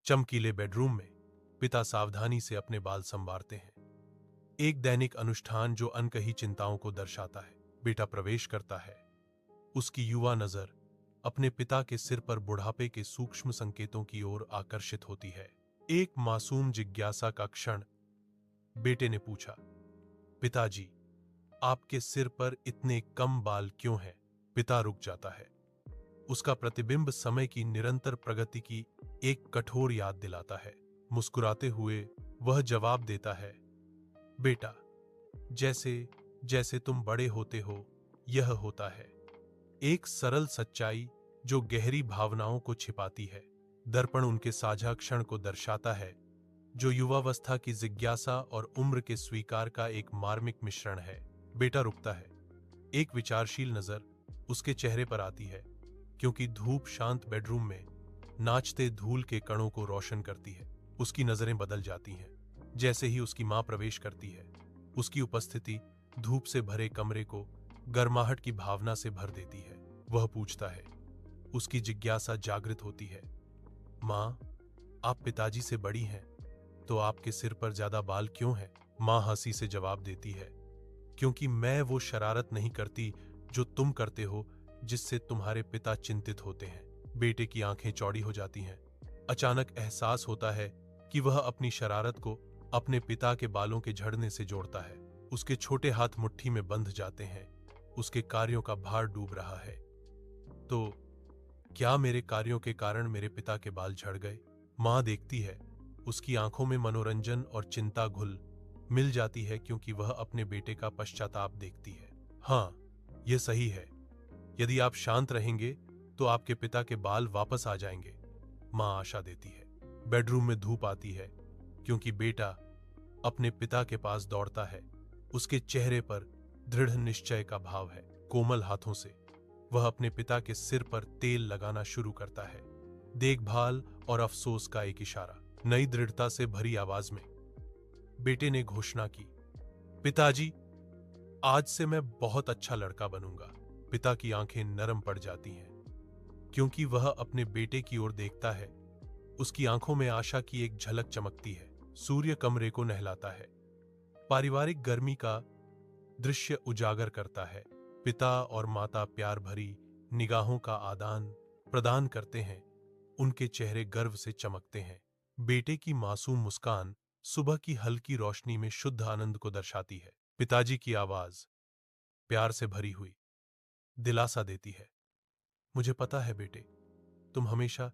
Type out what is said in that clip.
चमकीले बेडरूम में पिता सावधानी से अपने बाल संवारते हैं। एक दैनिक अनुष्ठान जो अनकही चिंताओं को दर्शाता है। बेटा प्रवेश करता है। उसकी युवा नजर अपने पिता के सिर पर बुढ़ापे के सूक्ष्म संकेतों की ओर आकर्षित होती है। एक मासूम जिज्ञासा का क्षण। बेटे ने पूछा, पिताजी, आपके सिर पर इतने कम बाल क्यों हैं? पिता रुक जाता है। उसका प्रतिबिंब समय की निरंतर प्रगति की एक कठोर याद दिलाता है। मुस्कुराते हुए वह जवाब देता है, बेटा, जैसे जैसे तुम बड़े होते हो यह होता है। एक सरल सच्चाई जो गहरी भावनाओं को छिपाती है। दर्पण उनके साझा क्षण को दर्शाता है, जो युवावस्था की जिज्ञासा और उम्र के स्वीकार का एक मार्मिक मिश्रण है। बेटा रुकता है। एक विचारशील नजर उसके चेहरे पर आती है, क्योंकि धूप शांत बेडरूम में नाचते धूल के कणों को रोशन करती है। उसकी नजरें बदल जाती हैं जैसे ही उसकी मां प्रवेश करती है। उसकी उपस्थिति धूप से भरे कमरे को गर्माहट की भावना से भर देती है। वह पूछता है, उसकी जिज्ञासा जागृत होती है, मां, आप पिताजी से बड़ी हैं, तो आपके सिर पर ज्यादा बाल क्यों हैं? मां हंसी से जवाब देती है, क्योंकि मैं वो शरारत नहीं करती जो तुम करते हो, जिससे तुम्हारे पिता चिंतित होते हैं। बेटे की आंखें चौड़ी हो जाती हैं। अचानक एहसास होता है कि वह अपनी शरारत को अपने पिता के बालों के झड़ने से जोड़ता है। उसके छोटे हाथ मुट्ठी में बंध जाते हैं। उसके कार्यों का भार डूब रहा है। तो क्या मेरे कार्यों के कारण मेरे पिता के बाल झड़ गए? मां देखती है। उसकी आंखों में मनोरंजन और चिंता घुल मिल जाती है, क्योंकि वह अपने बेटे का पश्चाताप देखती है। हाँ, यह सही है। यदि आप शांत रहेंगे तो आपके पिता के बाल वापस आ जाएंगे, मां आशा देती है। बेडरूम में धूप आती है, क्योंकि बेटा अपने पिता के पास दौड़ता है। उसके चेहरे पर दृढ़ निश्चय का भाव है। कोमल हाथों से वह अपने पिता के सिर पर तेल लगाना शुरू करता है। देखभाल और अफसोस का एक इशारा। नई दृढ़ता से भरी आवाज में बेटे ने घोषणा की, पिताजी, आज से मैं बहुत अच्छा लड़का बनूंगा। पिता की आंखें नरम पड़ जाती हैं, क्योंकि वह अपने बेटे की ओर देखता है। उसकी आंखों में आशा की एक झलक चमकती है। सूर्य कमरे को नहलाता है। पारिवारिक गर्मी का दृश्य उजागर करता है। पिता और माता प्यार भरी निगाहों का आदान प्रदान करते हैं। उनके चेहरे गर्व से चमकते हैं। बेटे की मासूम मुस्कान सुबह की हल्की रोशनी में शुद्ध आनंद को दर्शाती है। पिताजी की आवाज प्यार से भरी हुई दिलासा देती है, मुझे पता है बेटे, तुम हमेशा